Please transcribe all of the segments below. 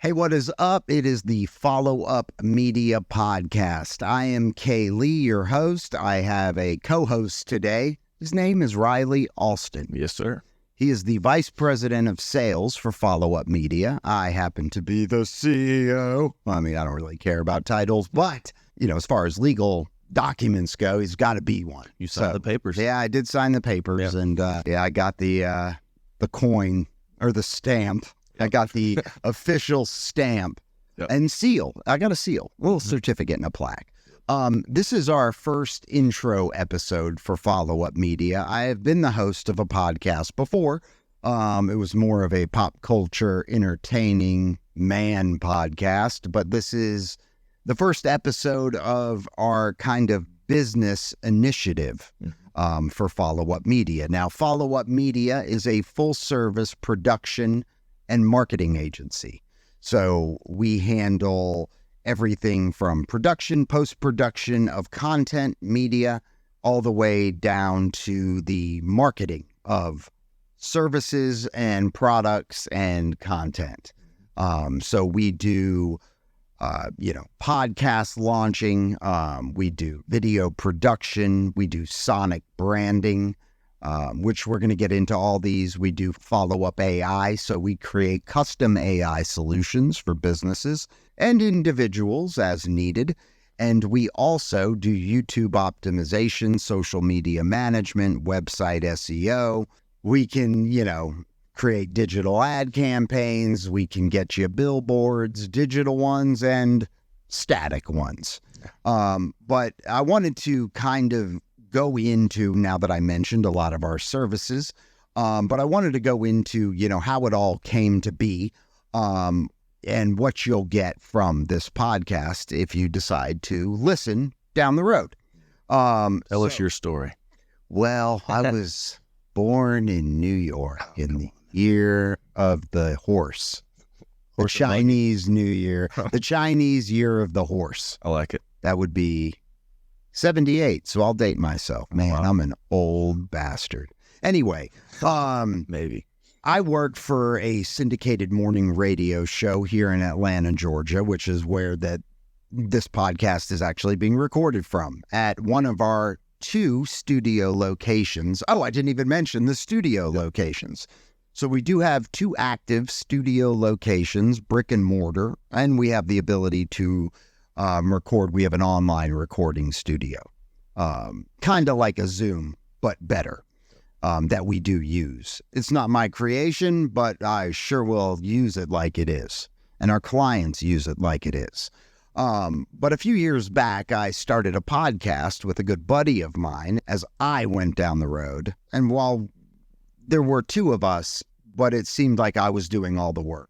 Hey, what is up? It is the Follow Up Media Podcast. I am K. Lee, your host. I have a co-host today. His name is Riley Alston. Yes, sir. He is the Vice President of Sales for Follow Up Media. I happen to be the CEO. I mean, I don't really care about titles, but, as far as legal documents go, he's got to be one. You signed the papers. Yeah, I did sign the papers, and I got the coin, or the stamp. I got the official stamp and seal. I got a seal, a little certificate and a plaque. This is our first intro episode for Follow Up Media. I have been the host of a podcast before. It was more of a pop culture entertaining man podcast, but this is the first episode of our kind of business initiative for Follow Up Media. Now, Follow Up Media is a full service production and marketing agency. So we handle everything from production, post-production of content, media, all the way down to the marketing of services and products and content. So we do, podcast launching, we do video production, we do sonic branding, which we're going to get into all these. We do follow-up AI, so we create custom AI solutions for businesses and individuals as needed. And we also do YouTube optimization, social media management, website SEO. We can, create digital ad campaigns. We can get you billboards, digital ones and static ones. But I wanted to kind of go into, now that I mentioned a lot of our services, but I wanted to go into, how it all came to be, and what you'll get from this podcast if you decide to listen down the road. Tell us your story. Well, I was born in New York in the year of the horse, or Chinese New Year, the Chinese year of the horse. I like it. That would be 78, so I'll date myself. Man, wow. I'm an old bastard. Anyway, maybe. I work for a syndicated morning radio show here in Atlanta, Georgia, which is where this podcast is actually being recorded from, at one of our 2 studio locations. Oh, I didn't even mention the studio locations. So we do have 2 active studio locations, brick and mortar, and we have the ability to record. We have an online recording studio, kind of like a Zoom, but better, that we do use. It's not my creation, but I sure will use it like it is, and our clients use it like it is. But a few years back, I started a podcast with a good buddy of mine as I went down the road, and while there were 2 of us, but it seemed like I was doing all the work.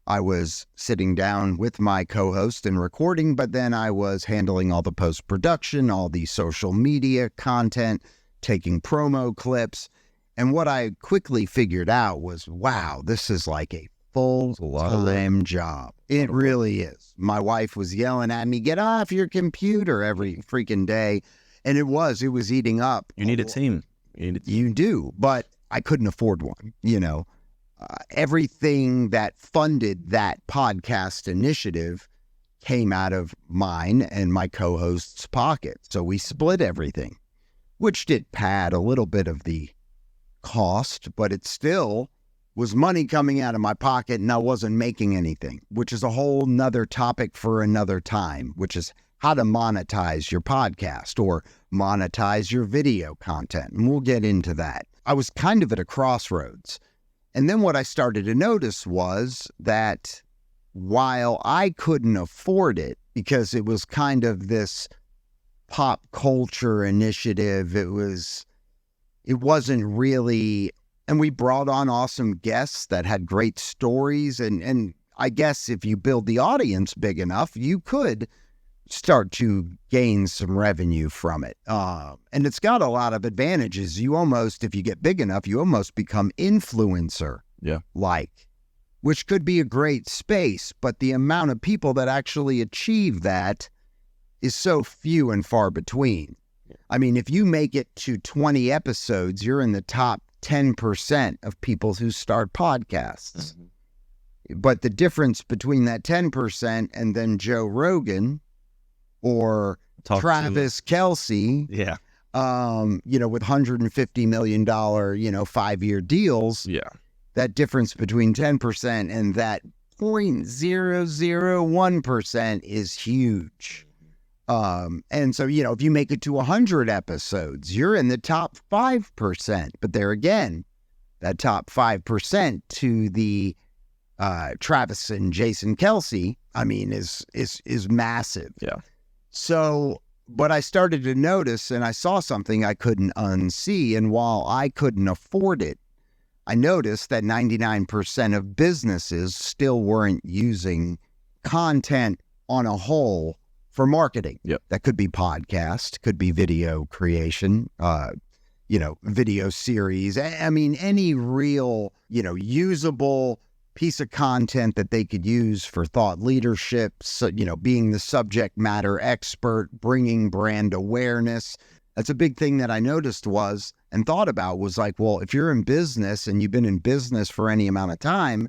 I was sitting down with my co-host and recording, but then I was handling all the post-production, all the social media content, taking promo clips. And what I quickly figured out was, wow, this is like a full-time job. It really is. My wife was yelling at me, get off your computer every freaking day. And it was eating up. You need a team. You do, but I couldn't afford one, everything that funded that podcast initiative came out of mine and my co-host's pocket. So we split everything, which did pad a little bit of the cost, but it still was money coming out of my pocket and I wasn't making anything, which is a whole nother topic for another time, which is how to monetize your podcast or monetize your video content. And we'll get into that. I was kind of at a crossroads. And then what I started to notice was that while I couldn't afford it because it was kind of this pop culture initiative, it wasn't really, and we brought on awesome guests that had great stories. And I guess if you build the audience big enough, you could start to gain some revenue from it. And it's got a lot of advantages. You almost, if you get big enough, you almost become influencer. Yeah. Which could be a great space, but the amount of people that actually achieve that is so few and far between. Yeah. I mean, if you make it to 20 episodes, you're in the top 10% of people who start podcasts. Mm-hmm. But the difference between that 10% and then Joe Rogan or Travis Kelce, yeah, with $150 million, 5-year deals. Yeah. That difference between 10% and that 0.001% is huge. And so, if you make it to 100 episodes, you're in the top 5%. But there again, that top 5% to the Travis and Jason Kelce, is massive. Yeah. So, but I started to notice, and I saw something I couldn't unsee. And while I couldn't afford it, I noticed that 99% of businesses still weren't using content on a whole for marketing. Yep. That could be podcast, could be video creation, video series. Any real, usable piece of content that they could use for thought leadership, so, being the subject matter expert, bringing brand awareness. That's a big thing that I noticed and thought about was like, well, if you're in business and you've been in business for any amount of time,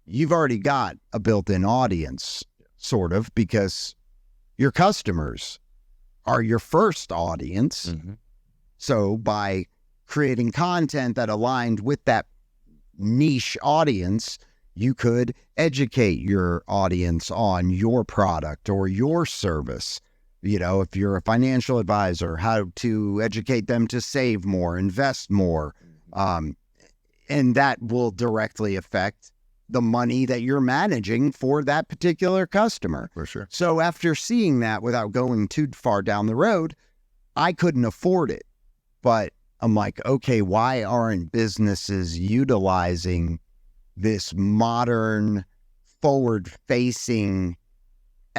you've already got a built-in audience, sort of, because your customers are your first audience. Mm-hmm. So by creating content that aligned with that niche audience, you could educate your audience on your product or your service. If you're a financial advisor, how to educate them to save more, invest more. And that will directly affect the money that you're managing for that particular customer. For sure. So after seeing that, without going too far down the road, I couldn't afford it. But I'm like, okay, why aren't businesses utilizing this modern, forward-facing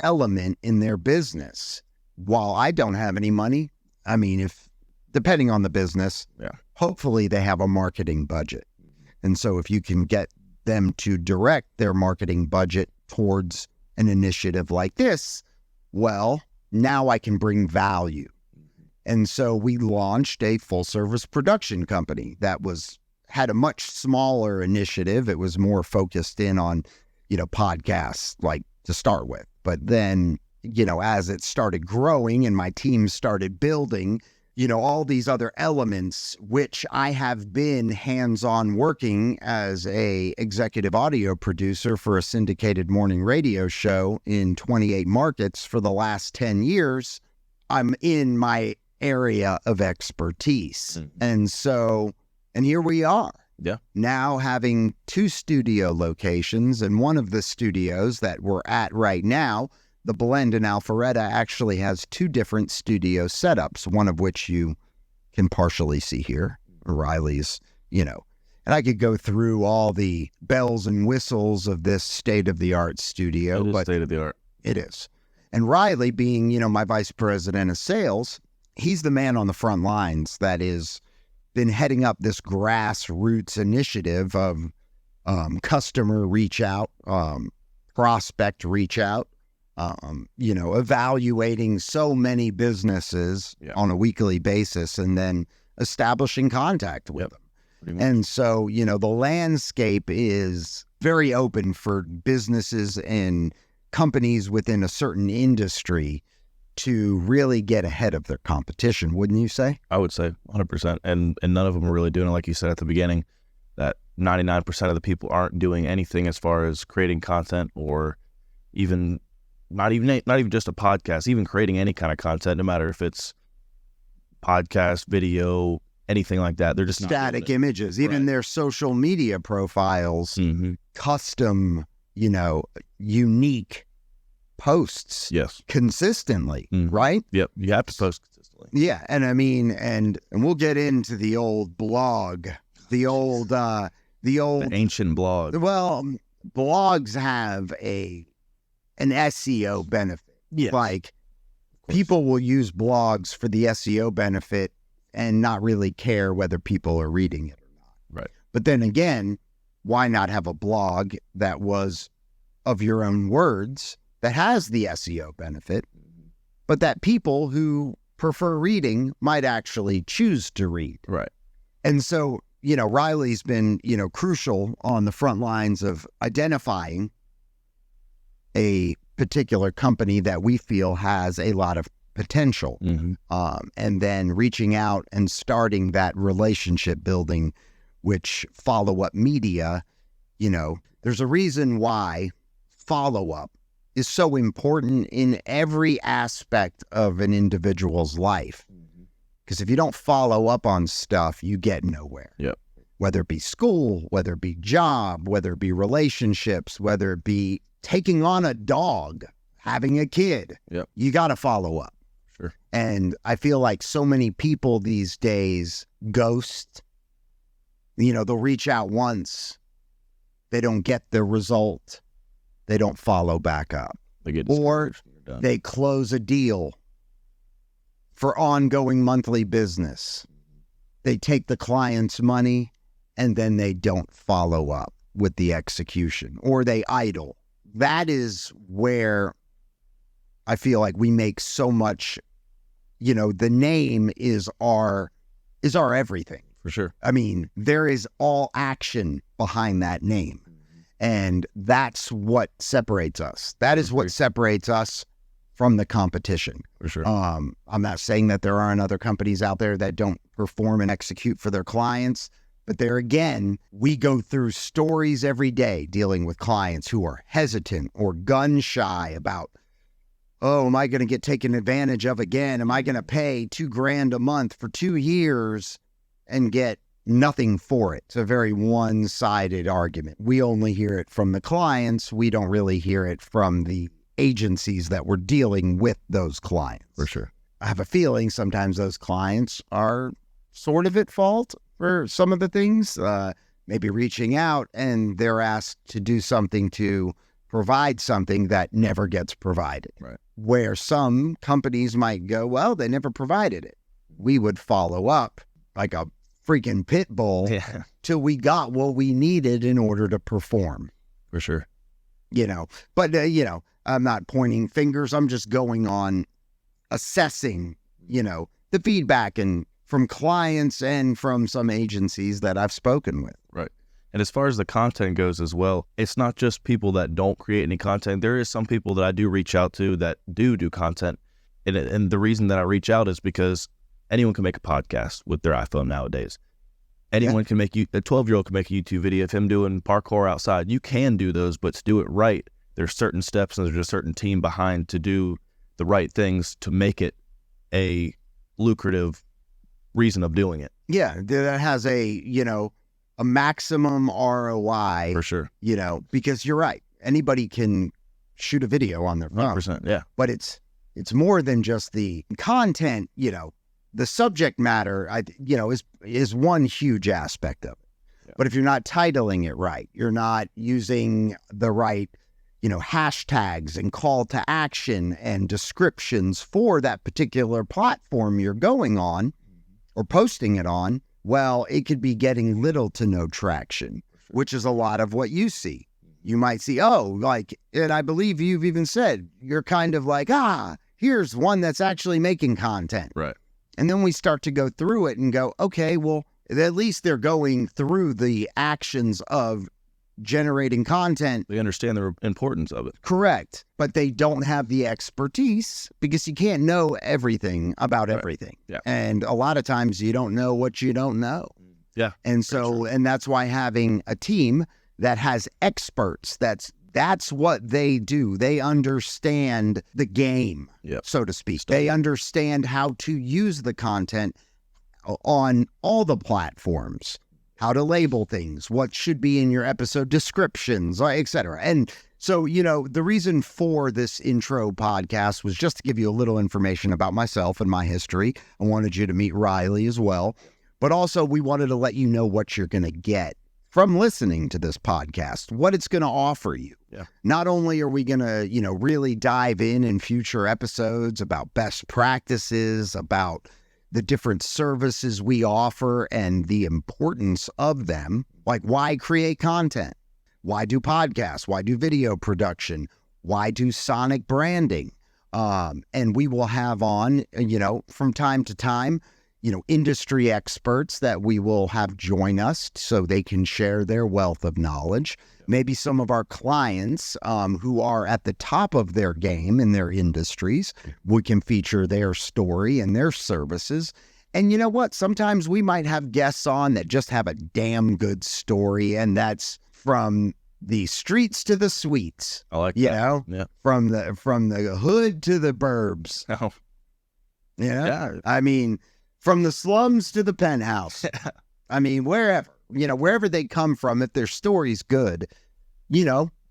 element in their business? While I don't have any money, if depending on the business, hopefully they have a marketing budget. And so if you can get them to direct their marketing budget towards an initiative like this, well, now I can bring value. And so we launched a full-service production company that had a much smaller initiative. It was more focused in on, podcasts, like, to start with. But then, as it started growing and my team started building, all these other elements, which I have been hands-on working as a executive audio producer for a syndicated morning radio show in 28 markets for the last 10 years, I'm in my area of expertise. Mm-hmm. And here we are. Yeah. Now having 2 studio locations, and one of the studios that we're at right now, the Blend in Alpharetta, actually has 2 different studio setups, one of which you can partially see here. Riley's, and I could go through all the bells and whistles of this state-of-the-art studio. It is but state-of-the-art. It is. And Riley, being, my vice president of sales, he's the man on the front lines that is been heading up this grassroots initiative of customer reach out, prospect reach out, evaluating so many businesses on a weekly basis and then establishing contact with them. And so, the landscape is very open for businesses and companies within a certain industry to really get ahead of their competition, wouldn't you say? I would say 100%. And none of them are really doing it, like you said at the beginning, that 99% of the people aren't doing anything as far as creating content or even not even just a podcast, even creating any kind of content, no matter if it's podcast, video, anything like that. They're just static images, even their social media profiles, custom, unique posts. Yes. Consistently, right? Yep. You have to post consistently. Yeah. And and we'll get into the old blog, the ancient blog. Well, blogs have an SEO benefit. Yes. Like, people will use blogs for the SEO benefit and not really care whether people are reading it or not. Right. But then again, why not have a blog that was of your own words that has the SEO benefit, but that people who prefer reading might actually choose to read? Right. And so Riley's been, crucial on the front lines of identifying a particular company that we feel has a lot of potential, and then reaching out and starting that relationship building, which follow-up media, there's a reason why follow-up is so important in every aspect of an individual's life. Because if you don't follow up on stuff, you get nowhere. Yep. Whether it be school, whether it be job, whether it be relationships, whether it be taking on a dog, having a kid, you got to follow up. Sure. And I feel like so many people these days ghost. They'll reach out once, they don't get the result, they don't follow back up. They get or they close a deal for ongoing monthly business. They take the client's money and then they don't follow up with the execution, or they idle. That is where I feel like we make so much, the name is our everything. For sure. I mean, there is all action behind that name. And that's what separates us. That is what separates us from the competition. For sure. I'm not saying that there aren't other companies out there that don't perform and execute for their clients, but there again, we go through stories every day dealing with clients who are hesitant or gun shy about, oh, am I going to get taken advantage of again? Am I going to pay $2,000 a month for 2 years and get nothing for it? It's a very one-sided argument. We only hear it from the clients. We don't really hear it from the agencies that we're dealing with those clients. For sure. I have a feeling sometimes those clients are sort of at fault for some of the things, maybe reaching out and they're asked to do something to provide something that never gets provided. Right. Where some companies might go, well, they never provided it. We would follow up like a freaking pit bull till we got what we needed in order to perform. For sure. But, I'm not pointing fingers. I'm just going on assessing, the feedback and from clients and from some agencies that I've spoken with. Right. And as far as the content goes as well, it's not just people that don't create any content. There is some people that I do reach out to that do content. And the reason that I reach out is because anyone can make a podcast with their iPhone nowadays. Anyone can make a 12-year-old can make a YouTube video of him doing parkour outside. You can do those, but to do it right, there's certain steps and there's a certain team behind to do the right things to make it a lucrative reason of doing it. Yeah, that has a maximum ROI. For sure. Because you're right. Anybody can shoot a video on their phone. 100%, yeah. But it's more than just the content, the subject matter, is one huge aspect of it. Yeah. But if you're not titling it right, you're not using the right, hashtags and call to action and descriptions for that particular platform you're going on or posting it on, well, it could be getting little to no traction, which is a lot of what you see. You might see, and I believe you've even said, you're kind of like, here's one that's actually making content. Right. And then we start to go through it and go, okay, well, at least they're going through the actions of generating content. They understand the importance of it. Correct. But they don't have the expertise because you can't know everything about everything. Yeah. And a lot of times you don't know what you don't know. Yeah. And so, and that's why having a team that has experts, that's what they do. They understand the game, so to speak. They understand how to use the content on all the platforms, how to label things, what should be in your episode descriptions, etc. And so, the reason for this intro podcast was just to give you a little information about myself and my history. I wanted you to meet Riley as well. But also, we wanted to let you know what you're going to get from listening to this podcast, what it's going to offer you. Yeah. Not only are we going to, really dive in future episodes about best practices, about the different services we offer and the importance of them, like why create content? Why do podcasts? Why do video production? Why do sonic branding? And we will have on, from time to time, industry experts that we will have join us so they can share their wealth of knowledge. Maybe some of our clients who are at the top of their game in their industries, we can feature their story and their services. And you know what? Sometimes we might have guests on that just have a damn good story, and that's from the streets to the suites. I like that. Yeah. From the hood to the burbs. Oh. Yeah. I mean, from the slums to the penthouse. I mean, wherever they come from, if their story's good,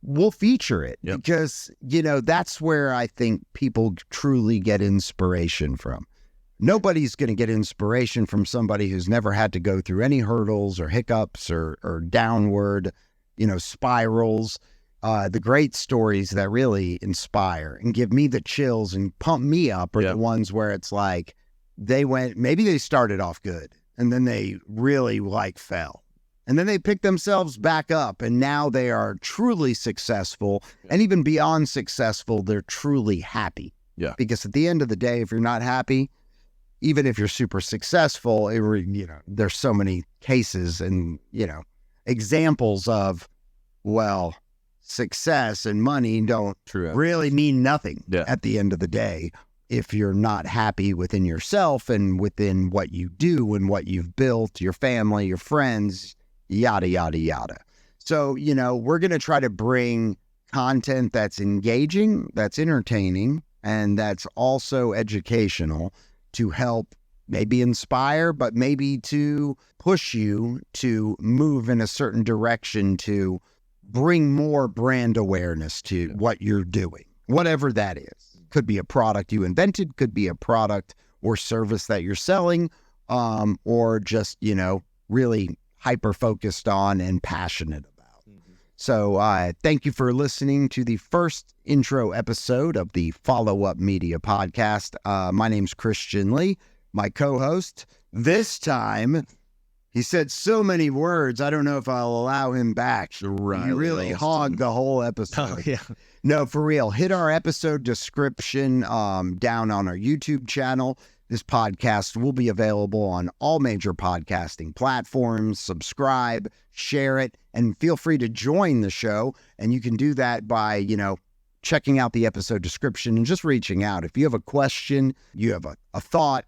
we'll feature it. Yep. Because, that's where I think people truly get inspiration from. Nobody's going to get inspiration from somebody who's never had to go through any hurdles or hiccups or downward, spirals. The great stories that really inspire and give me the chills and pump me up are the ones where it's like maybe they started off good and then they really fell. And then they pick themselves back up, and now they are truly successful. And even beyond successful, they're truly happy. Yeah. Because at the end of the day, if you're not happy, even if you're super successful, there's so many cases and, examples of, success and money don't really mean nothing at the end of the day if you're not happy within yourself and within what you do and what you've built, your family, your friends, yada, yada, yada. So, we're going to try to bring content that's engaging, that's entertaining, and that's also educational to help maybe inspire, but maybe to push you to move in a certain direction to bring more brand awareness to what you're doing, whatever that is. Could be a product you invented, could be a product or service that you're selling, or just, really hyper-focused on and passionate about. Mm-hmm. So thank you for listening to the first intro episode of the Follow Up Media Podcast. My name's Khristian Lee, my co-host. This time, he said so many words, I don't know if I'll allow him back. Riley You really Alston. hogged the whole episode. Oh, yeah. No, for real. Hit our episode description down on our YouTube channel. This podcast will be available on all major podcasting platforms. Subscribe, share it, and feel free to join the show. And you can do that by, checking out the episode description and just reaching out. If you have a question, you have a thought,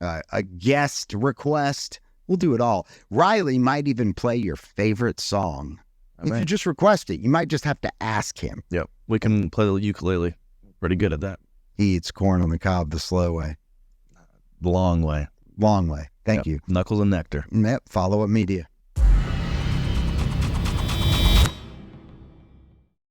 a guest request, we'll do it all. Riley might even play your favorite song. If you just request it, you might just have to ask him. Yep. We can play the ukulele. Pretty good at that. He eats corn on the cob the slow way. The long way. Long way. Thank you. Knuckles and nectar. Yep. Follow Up Media.